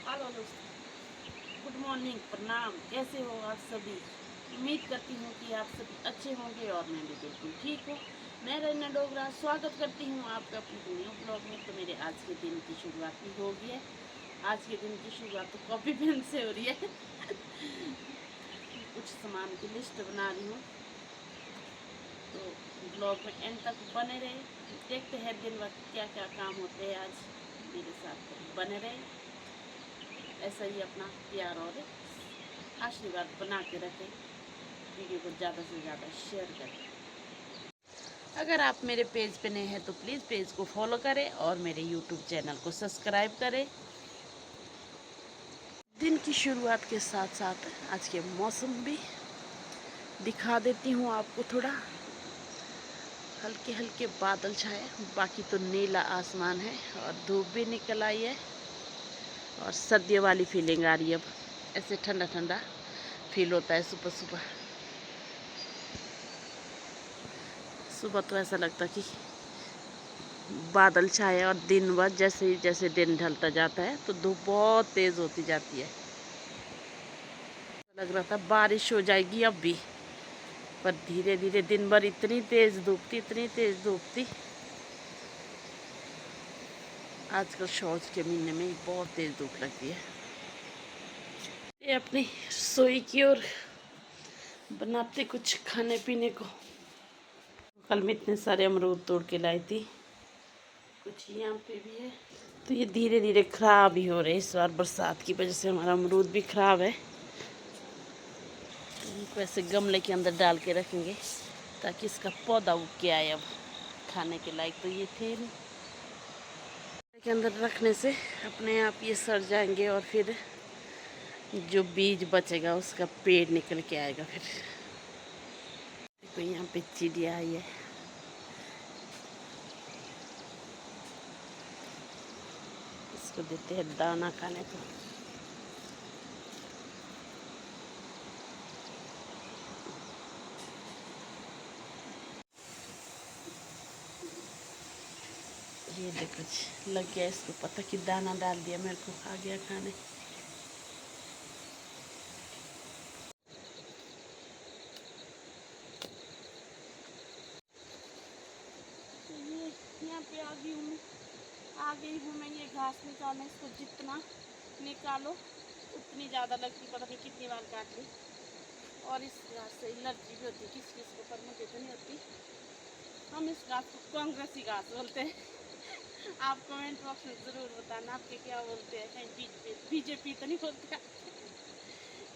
Hello दोस्तों, good morning, प्रणाम। कैसे हो आप सभी? उम्मीद करती हूँ कि आप सभी अच्छे होंगे और मैं भी बिल्कुल ठीक हूँ। मैं रैना डोगरा स्वागत करती हूँ आपका अपने न्यू ब्लॉग में। तो मेरे आज के दिन की शुरुआत भी हो गई है। आज के दिन की शुरुआत तो कॉपी पेन से हो रही है। कुछ सामान की लिस्ट बना रही हूँ, तो ब्लॉग में एंड तक बने रहे। देखते हैं दिन भर क्या क्या काम होते हैं। आज मेरे साथ बने रहे, ऐसा ही अपना प्यार और आशीर्वाद बना के रखें। वीडियो को ज़्यादा से ज़्यादा शेयर करें। अगर आप मेरे पेज पे नए हैं तो प्लीज़ पेज को फॉलो करें और मेरे यूट्यूब चैनल को सब्सक्राइब करें। दिन की शुरुआत के साथ साथ आज के मौसम भी दिखा देती हूँ आपको। थोड़ा हल्के हल्के बादल छाए, बाकी तो नीला आसमान है और धूप भी निकल आई है और सर्दियों वाली फीलिंग आ रही है। अब ऐसे ठंडा ठंडा फील होता है सुबह सुबह। सुबह तो ऐसा लगता कि बादल छाए और दिन भर जैसे जैसे दिन ढलता जाता है तो धूप बहुत तेज़ होती जाती है। लग रहा था बारिश हो जाएगी अब भी, पर धीरे धीरे दिन भर इतनी तेज़ धूप थी, इतनी तेज़ धूप थी। आजकल शौच के महीने में बहुत तेज़ धूप लगती है। ये अपनी रसोई की ओर बनाते कुछ खाने पीने को। कल मैं इतने सारे अमरूद तोड़ के लाई थी, कुछ यहाँ पे भी है। तो ये धीरे धीरे ख़राब ही हो रहे हैं। इस बार बरसात की वजह से हमारा अमरूद भी ख़राब है। तो इनको ऐसे गमले के अंदर डाल के रखेंगे ताकि इसका पौधा उग के आए। अब खाने के लायक तो ये थे नहीं। के अंदर रखने से अपने आप ये सड़ जाएंगे और फिर जो बीज बचेगा उसका पेड़ निकल के आएगा। फिर देखो यहाँ पे चिड़िया आई है। इसको देते हैं दाना खाने को। ये देखो लग गया इसको पता कि दाना डाल दिया, मेरे को आ गया खाने। यहाँ पे आ गई हूँ मैं ये घास निकालने। इसको जितना निकालो उतनी ज़्यादा लगती, पता नहीं कितनी बार काट ली। और इस घास से एलर्जी भी होती है किस किस को, पर मुझे तो नहीं होती। हम इस घास को कांग्रेसी घास बोलते हैं। आप कमेंट बॉक्स में ज़रूर बताना आपके क्या बोलते हैं। कहीं बीजेपी तो नहीं बोलते।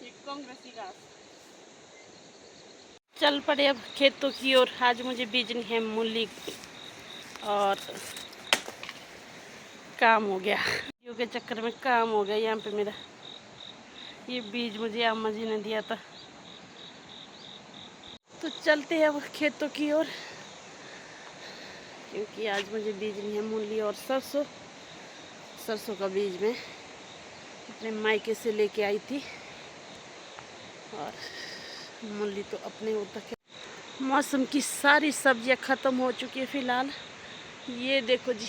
ये कांग्रेसी घास। चल पड़े अब खेतों की ओर। आज मुझे बीजनी है मूली और काम हो गया। वीडियो के चक्कर में काम हो गया यहाँ पे मेरा। ये बीज मुझे अम्मा जी ने दिया था। तो चलते हैं अब खेतों की ओर, क्योंकि आज मुझे बीजनी है मूली और सरसों। सरसों का बीज मैं अपने मायके से लेके आई थी और मूली तो अपने उतर के। मौसम की सारी सब्जियां ख़त्म हो चुकी है फ़िलहाल। ये देखो जी,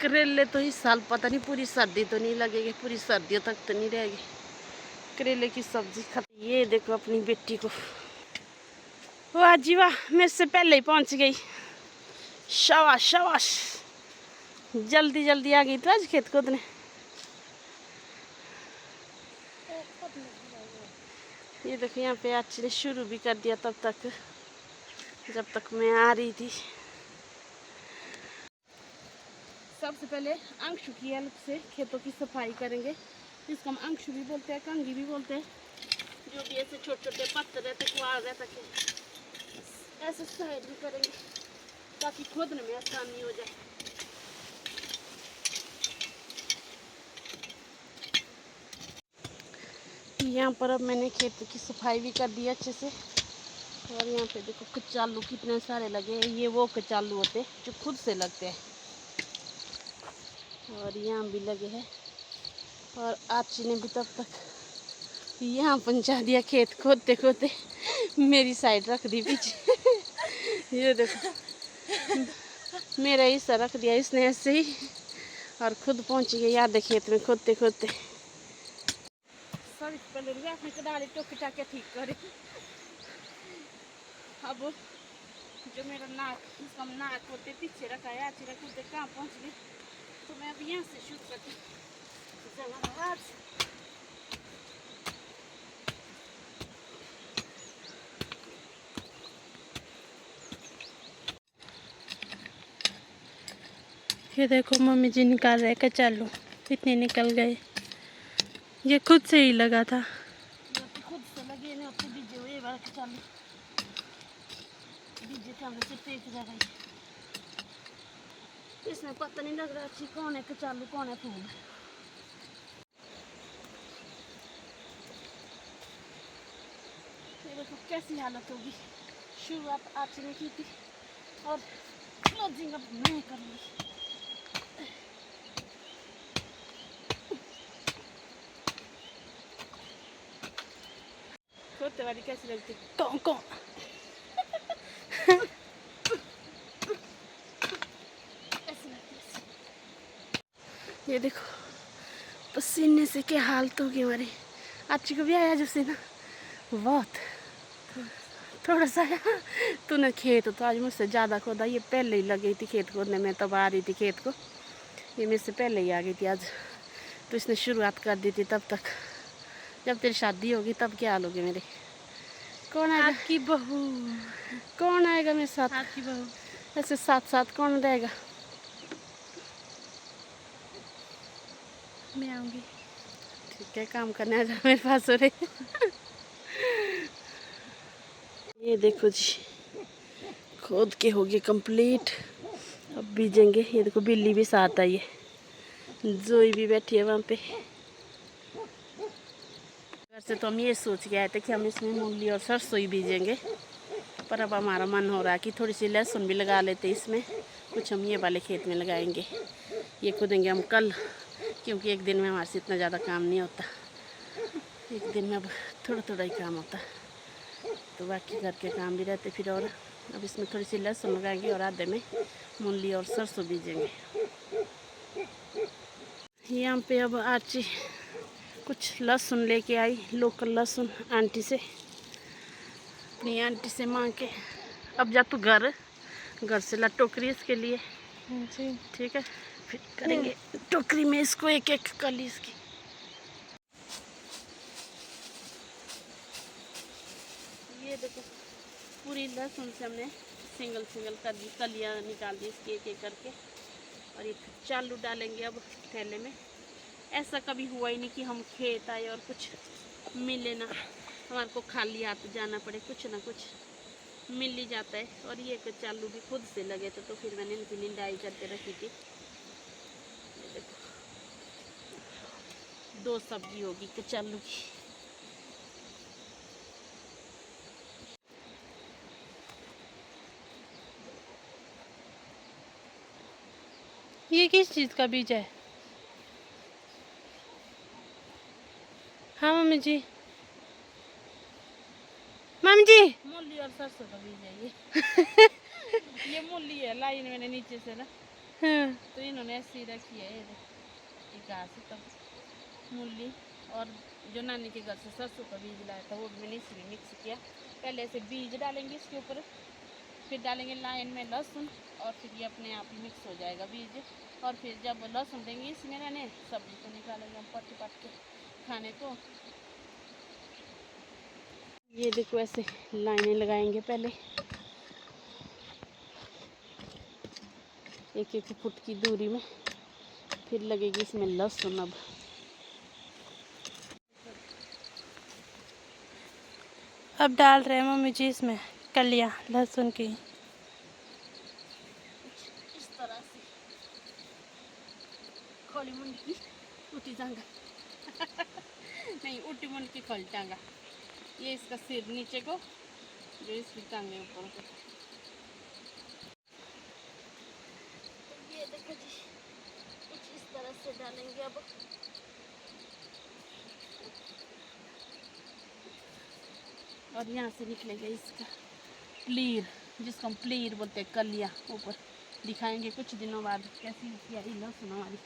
करेले तो इस साल पता नहीं पूरी सर्दी तो नहीं लगेगी, पूरी सर्दियों तक तो नहीं रहेगी। करेले की सब्जी खत्म। ये देखो अपनी बेटी को, वाह जी वाह, मेरे से पहले ही पहुंच गई। शाबाश शाबाश, जल्दी जल्दी आ गई तो आज खेत खोदने। ये देखो यहाँ पे आज ने शुरू भी कर दिया तब तक, जब तक मैं आ रही थी। सबसे पहले अंशु की हेल्प से खेतों की सफाई करेंगे। जिसको हम अंशु भी बोलते हैं, कंघी भी बोलते हैं। जो भी ऐसे छोटे छोटे पत्थर रहते कुआर रहता है, ऐसे साइड भी करेंगे ताकि खोदने में आसानी हो जाए। यहाँ पर अब मैंने खेत की सफाई भी कर दी अच्छे से। और यहाँ पे देखो कचालू कितने सारे लगे हैं। ये वो कचालू होते हैं जो खुद से लगते हैं, और यहाँ भी लगे हैं। और आची ने भी तब तक यहाँ पहुँचा दिया खेत खोदते खोदते, मेरी साइड रख दी पीछे। ये देखो मेरा हिस्सा रख दिया इसने ऐसे ही, और खुद पहुंच गए याद खेत में खोदते खोदते। सब पहले अपने कदाली टोके टाके ठीक करे। अब जो मेरा नाक, इसका नाक होते पीछे रखा है, आज रखते कहाँ पहुंच गए, तो मैं अब यहाँ से शूट करती हूँ। ये देखो मम्मी जी निकाल रहे कचालू, इतने निकल गए। ये खुद से ही लगा था। खुद से लगे ना अपने बीजे हुए बार कचालू बीजे थे हमने सिर्फ एक जगह। इसमें पता नहीं लग रहा अच्छी कौन है कचालू कौन है फूल। ये देखो कैसी हालत होगी। शुरुआत आज ने की थी और क्लोजिंग अब मैं करूँगी। खोदते वाली कैसी लगती? कौन कौन ये देखो पसीने से क्या हालत होगी हमारी। आज को भी आया जो से ना बहुत थोड़ा सा तूने खेत तो आज मुझसे ज़्यादा खोदा। ये पहले ही लग गई थी खेत खोदने में, तब आ रही थी खेत को। ये मेरे से पहले ही आ गई थी आज, तो इसने शुरुआत कर दी थी। तब तक जब तेरी शादी होगी तब क्या हाल होगी मेरे। कौन आएगा? आपकी बहू। कौन आएगा मेरे साथ? आपकी बहू। ऐसे साथ साथ कौन रहेगा? मैं आऊँगी। ठीक है, काम करने आ जा मेरे पास हो रहे। ये देखो जी खोद के हो गए कंप्लीट, अब बीजेंगे। ये देखो बिल्ली भी साथ आई है, जोई भी बैठी है वहाँ पे। घर से तो हम ये सोच के आए थे कि हम इसमें मूली और सरसों ही बीजेंगे, पर अब हमारा मन हो रहा है कि थोड़ी सी लहसुन भी लगा लेते इसमें। कुछ हम ये वाले खेत में लगाएंगे, ये खोदेंगे हम कल, क्योंकि एक दिन में हमारे से इतना ज़्यादा काम नहीं होता। एक दिन में अब थोड़ा थोड़ा ही काम होता, तो बाकी घर के काम भी रहते फिर। और अब इसमें थोड़ी सी लहसुन लगाएंगे और आधे में मूली और सरसों बीजेंगे। यहाँ पे अब आची कुछ लहसुन लेके आई, लोकल लहसुन आंटी से, अपनी आंटी से मांग के। अब जा तू घर से ला टोकरी इसके लिए। जी ठीक है, फिर करेंगे टोकरी में इसको एक एक कली इसकी। ये देखो पूरी लहसुन से हमने सिंगल सिंगल कलियाँ निकाल दी इसकी एक एक करके। और ये चालू डालेंगे अब थैले में। ऐसा कभी हुआ ही नहीं कि हम खेत आए और कुछ मिले ना, हमारे को खाली हाथ जाना पड़े, कुछ ना कुछ मिल ही जाता है। और ये कचालू भी खुद से लगे थे, तो फिर मैंने इनकी निंदाई करके रखी थी। ये देखो 2 सब्जी होगी कचालू की। ये किस चीज़ का बीज है? हाँ मम्मी जी। मम्मी जी मूली और सरसों का बीज है ये। ये मूली है, लाई मैंने नीचे से ना, हाँ। तो इन्होंने ऐसी रखी है। ये घास है, तब मूली और जो नानी के घर से सरसों का बीज लाया था वो भी मैंने इसमें मिक्स किया। पहले ऐसे बीज डालेंगे इसके ऊपर, फिर डालेंगे लाइन में लहसुन, और फिर ये अपने आप ही मिक्स हो जाएगा बीज। और फिर जब लहसुन देंगे इसमें रहने, सब्जी को निकालेंगे हम पट पट के खाने को। ये देखो ऐसे लाइनें लगाएंगे पहले, 1-1 फुट की दूरी में, फिर लगेगी इसमें लहसुन। अब डाल रहे हैं मम्मी जी इसमें कलियाँ लहसुन की। इस तरह से खोली मुंडी की उठी जांगा। नहीं, उठी मुंडी की खोली टांगा। ये इसका सिर नीचे को, जो इसकी टांगे ऊपर को। तो ये देखो जी कुछ इस तरह से डालेंगे अब। और यहाँ से निकलेगा इसका प्लीर, जिसको हम प्लीर बोलते हैं, कलियाँ ऊपर दिखाएंगे कुछ दिनों बाद कैसी इसकी आई लहसुन हमारी।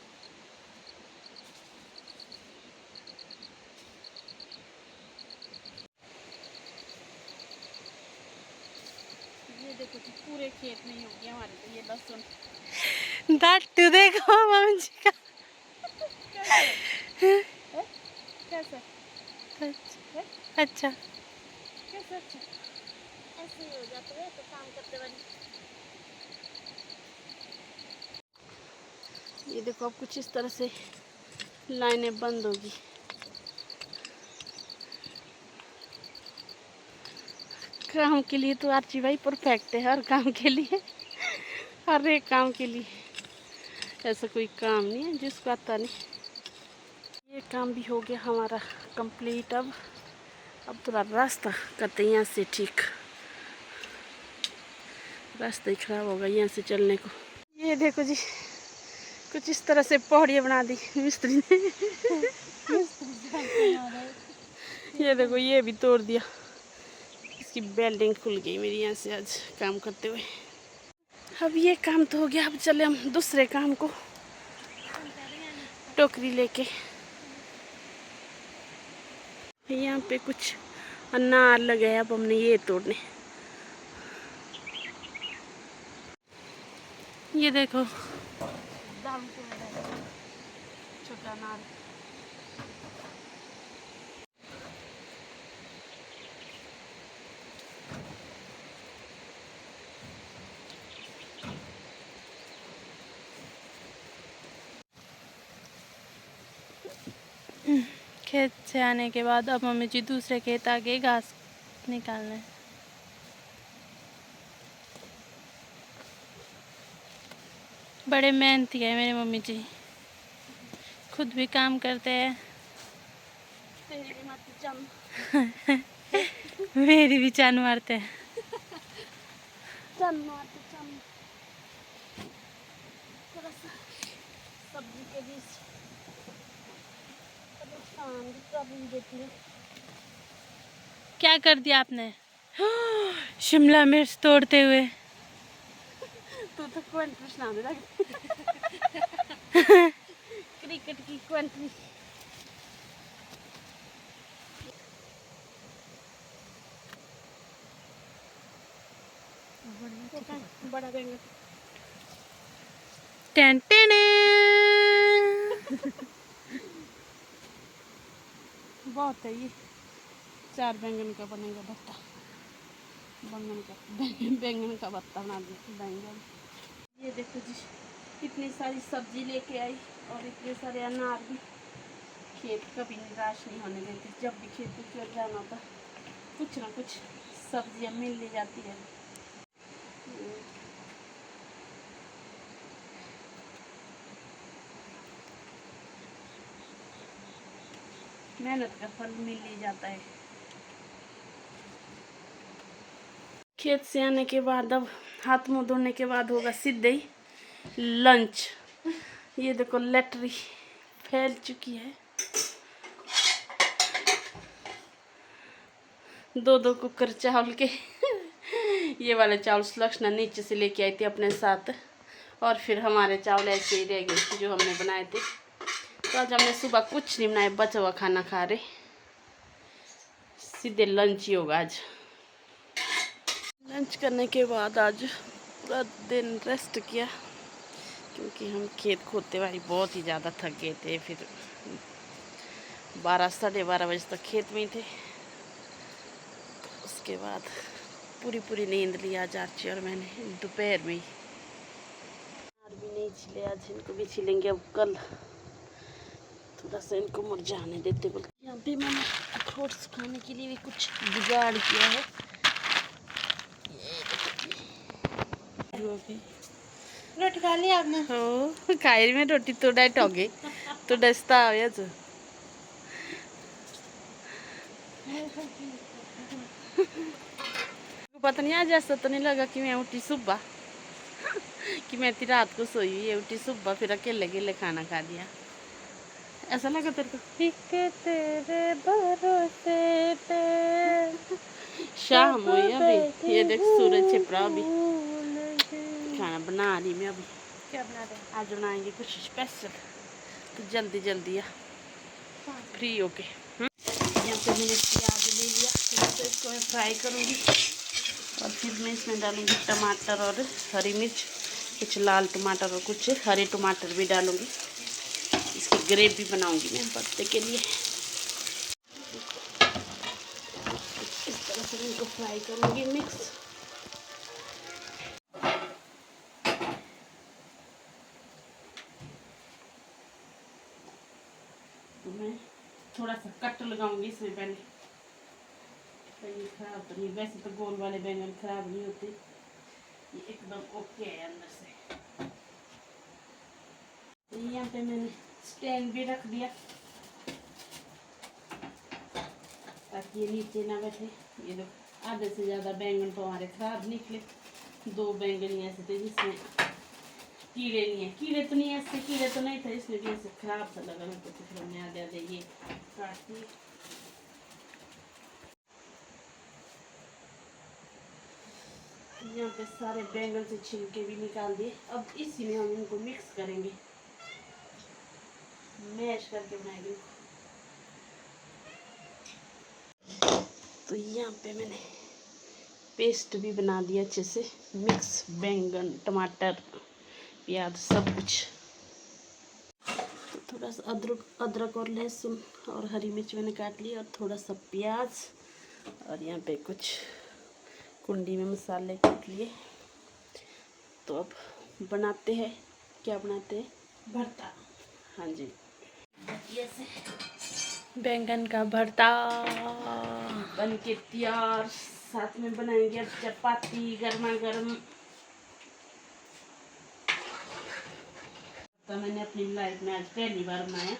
खेत में ही हो गया हमारे तो ये लहसुन। दाटू देखो मम्मी जी का। कैसा? अच्छा कैसा? अच्छा ऐसे ही हो जाता है तो काम करते वाली। ये देखो अब कुछ इस तरह से लाइनें बंद होगी। काम के लिए तो आर्ची भाई परफेक्ट है, हर काम के लिए, हर एक काम के लिए। ऐसा कोई काम नहीं है जिसको आता नहीं। ये काम भी हो गया हमारा कंप्लीट। अब थोड़ा रास्ता करते हैं यहाँ से ठीक। रास्ता ही खराब होगा यहाँ से चलने को। ये देखो जी कुछ इस तरह से पौड़ियाँ बना दी मिस्त्री ने। ये देखो ये भी तोड़ दिया। इसकी बेल्डिंग खुल गई मेरी यहाँ से आज काम करते हुए। अब ये काम तो हो गया, अब चले हम दूसरे काम को। टोकरी लेके यहाँ पे कुछ अनार लगे हैं, अब हमने ये तोड़ने। ये देखो छोटा अनार। खेत से आने के बाद अब मम्मी जी दूसरे खेत आगे घास निकालने। बड़े मेहनती है मेरे मम्मी जी, खुद भी काम करते हैं। मेरी भी जान मारते हैं। सब्जी के बीच परेशान कर देती है। क्या कर दिया आपने? शिमला मिर्च तोड़ते हुए। तू तो क्वेंट्री सुनाने लगी। क्रिकेट की क्वेंट्री। बड़ा बैंगन। Ten ten. बहुत है ये। 4 बैंगन का बनेगा भत्ता। बैंगन का भत्ता बना दिया। बैंगन। ये देखो जी इतनी सारी सब्जी लेके आई और इतने सारे अनार भी। खेत कभी निराश नहीं होने देते, जब भी खेत में जाना होता कुछ ना कुछ सब्जियां मिल ले जाती है। मेहनत का फल मिल ही जाता है। खेत से आने के बाद अब हाथ मुंह धोने के बाद होगा सीधे ही लंच। ये देखो लेटरी फैल चुकी है। 2 कुकर चावल के। ये वाले चावल सुलक्षणा नीचे से लेके आई थी अपने साथ, और फिर हमारे चावल ऐसे ही रह गए थे जो हमने बनाए थे। तो आज हमने सुबह कुछ नहीं बनाया, बचा हुआ खाना खा रहे। सीधे लंच ही होगा आज। लंच करने के बाद आज पूरा दिन रेस्ट किया, क्योंकि हम खेत खोदते भाई बहुत ही ज़्यादा थक गए थे। फिर 12 साढ़े 12 बजे तक खेत में ही थे। उसके बाद पूरी नींद ली आज आर्ची और मैंने दोपहर में ही। अनार भी नहीं छिले आज, इनको भी छिलेंगे अब कल। थोड़ा सा इनको मुरझाने देते बोल। यहाँ पे मैंने अखरोट सुखाने के लिए भी कुछ जुगाड़ किया है। रोटी खा ली आपने? हो खाई में रोटी तो डाइट हो गई तो डसता आया जो। पता नहीं आज ऐसा तो नहीं लगा कि मैं उठी सुबह कि मैं इतनी रात को सोई हुई है, उठी सुबह फिर अकेले अकेले खाना खा लिया। ऐसा लगा तेरे को? तेरे भरोसे पे शाम हुई अभी, ये देख सूरज छिप रहा अभी। खाना बना रही मैं अभी। क्या बना रहे हैं? आज बनाएंगे कुछ स्पेशल, तो जल्दी जल्दी फ्री होके। यहाँ पे मैंने प्याज ले लिया, तो इसको मैं फ्राई करूँगी और फिर मैं इसमें डालूँगी टमाटर और हरी मिर्च, कुछ लाल टमाटर और कुछ हरे टमाटर भी डालूँगी। इसकी ग्रेवी बनाऊँगी मैं भरते के लिए। इस तरह से इनको फ्राई करूँगी मिक्स। तो मैं थोड़ा सा कट लगाऊंगी इसमें पहले, ये खराब तो नहीं, वैसे तो गोल वाले बैंगन खराब नहीं होते, ये एकदम ओके है अंदर से। तो यहाँ पे मैंने स्टैंड भी रख दिया ताकि ये नीचे ना बैठे। ये दो आधे से ज़्यादा बैंगन तो हमारे खराब निकले, 2 बैंगन ऐसे थे जिसमें कीड़े नहीं है, कीड़े तो नहीं है, ऐसे कीड़े तो नहीं थे, इसमें भी ऐसे खराब सा लगा मेरे को, तो फिर हमने आधे आधे ये काट दिए। यहाँ पे सारे बैंगन से छिलके भी निकाल दिए। अब इसी में हम इनको मिक्स करेंगे, मैश करके बनाएंगे। तो यहाँ पे मैंने पेस्ट भी बना दिया अच्छे से, मिक्स बैंगन टमाटर प्याज सब कुछ। तो थोड़ा सा अदरक और लहसुन और हरी मिर्च मैंने काट ली, और थोड़ा सा प्याज, और यहाँ पे कुछ कुंडी में मसाले काट लिए। तो अब बनाते हैं, क्या बनाते हैं, भरता। हाँ जी, ये से बैंगन का भरता बन के तैयार। साथ में बनाएंगे अब चपाती गर्मा गर्म। तो मैंने अपनी लाइफ में आज पहली बार बनाया,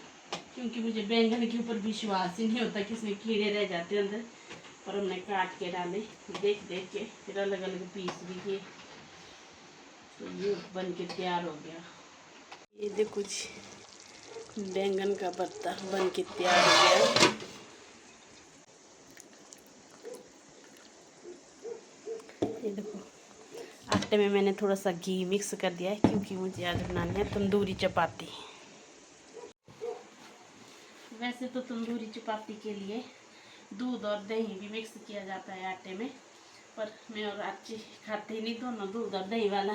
क्योंकि मुझे बैंगन के ऊपर विश्वास ही नहीं होता कि इसमें कीड़े रह जाते अंदर, और हमने काट के डाले देख देख के, फिर अलग अलग पीस भी किए। तो ये बन के तैयार हो गया। ये देखो जी, बैंगन का भरता बन के तैयार हो गया। ये देखो, आटे में मैंने थोड़ा सा घी मिक्स कर दिया है, क्योंकि मुझे आज बनानी है तंदूरी चपाती। वैसे तो तंदूरी चपाती के लिए दूध और दही भी मिक्स किया जाता है आटे में, पर मैं और आची खाते ही नहीं दोनों, दूध और दही वाला,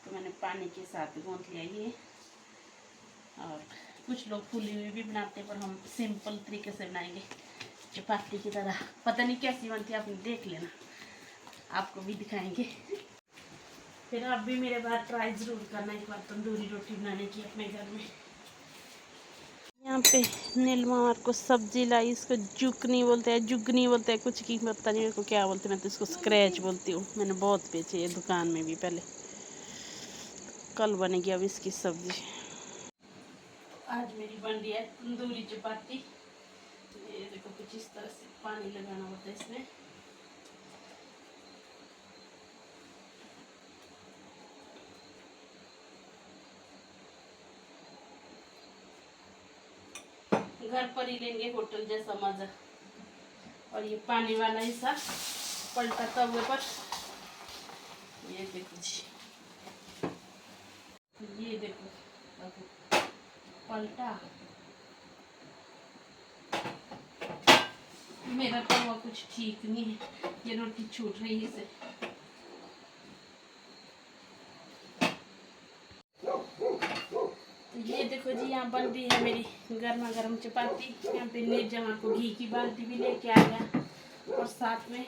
तो मैंने पानी के साथ गूंथ लिया ये। और कुछ लोग फूली हुई भी बनाते हैं, पर हम सिंपल तरीके से बनाएंगे चपाती की तरह। पता नहीं कैसी बनती है, आपने देख लेना, आपको भी दिखाएंगे। फिर आप भी मेरे बार ट्राई ज़रूर करना एक बार तंदूरी रोटी बनाने की अपने घर में। यहाँ पे नीलमा को सब्जी लाई, इसको जुकनी बोलते हैं, जुगनी बोलते हैं, कुछ की पता नहीं मेरे को क्या बोलते हैं, मैं तो इसको स्क्रैच बोलती हूँ। मैंने बहुत बेचे ये दुकान में भी पहले। कल बनेगी अब इसकी सब्जी। आज मेरी बन रही है तंदूरी चपाती। ये देखो, कुछ इस तरह से पानी लगाना होता है इसमें। घर पर ही लेंगे होटल जैसा मजा। और ये पानी वाला हिस्सा पलटा तवे पर, ये देखो जी, ये देखो पलटा। मेरा तवा कुछ ठीक नहीं है, ये रोटी छूट रही है इसे। ये देखो जी, यहाँ बन रही है मेरी गर्मा गर्म चपाती। यहाँ पे निर्जमा को घी की बाल्टी भी लेके आ गया, और साथ में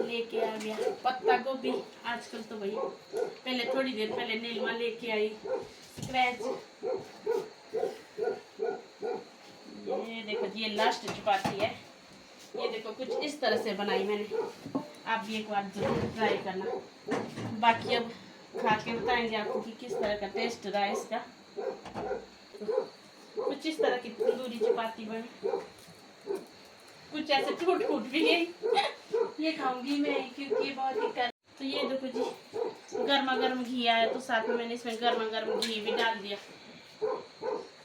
लेके आ गया पत्ता गोभी। आजकल तो भाई, पहले थोड़ी देर पहले नीलमा लेके आई स्क्रैच। ये देखो जी, ये लास्ट चपाती है। ये देखो, कुछ इस तरह से बनाई मैंने, आप भी एक बार जरूर ट्राई करना। बाकी अब खा के बताएंगे आपको कि किस तरह का टेस्ट रहा है इसका। कुछ इस तरह की तंदूरी चपाती बनी, कुछ ऐसे टूट फूट भी गई। ये खाऊंगी मैं, क्योंकि ये बहुत ही कर। तो ये देखो जी, गर्मा गर्म घी आया, तो साथ में मैंने इसमें गर्मा गर्म घी भी डाल दिया।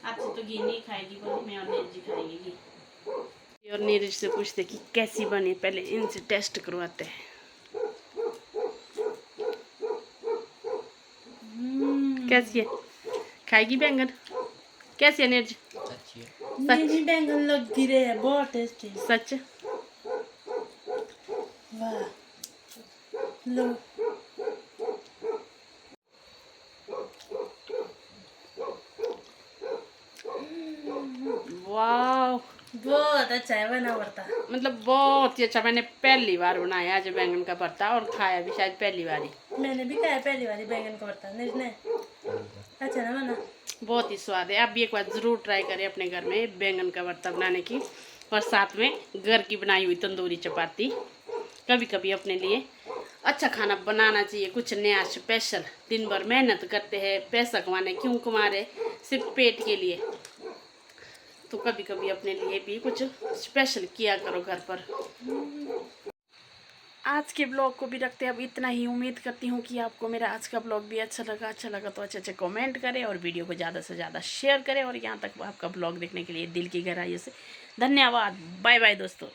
आपसे तो घी नहीं खाएगी बोली, मैं और नीरज जी खाएंगे घी। और नीरज से पूछते कि कैसी बनी, पहले इनसे टेस्ट करवाते हैं। कैसी है, खाएगी बैंगन? कैसी है नीरज? नहीं, बैंगन लग गिरे है, बहुत टेस्टी। सच? वाह, लो वाह, बहुत अच्छा है बना भरता। मतलब बहुत ही अच्छा। मैंने पहली बार बनाया आज बैंगन का भरता और खाया भी शायद पहली बार ही। मैंने भी खाया पहली बार बैंगन का भरता। नहीं अच्छा ना बना। बहुत ही स्वाद है। आप भी एक बार ज़रूर ट्राई करें अपने घर में बैंगन का भरता बनाने की, और साथ में घर की बनाई हुई तंदूरी चपाती। कभी कभी अपने लिए अच्छा खाना बनाना चाहिए, कुछ नया स्पेशल। दिन भर मेहनत करते हैं, पैसा कमाने क्यों कमा रहे, सिर्फ पेट के लिए। तो कभी कभी अपने लिए भी कुछ स्पेशल किया करो घर पर। आज के ब्लॉग को भी रखते हैं अब इतना ही। उम्मीद करती हूँ कि आपको मेरा आज का ब्लॉग भी अच्छा लगा तो अच्छे कमेंट करें और वीडियो को ज़्यादा से ज़्यादा शेयर करें। और यहाँ तक आपका ब्लॉग देखने के लिए दिल की गहराइयों से धन्यवाद। बाय बाय दोस्तों।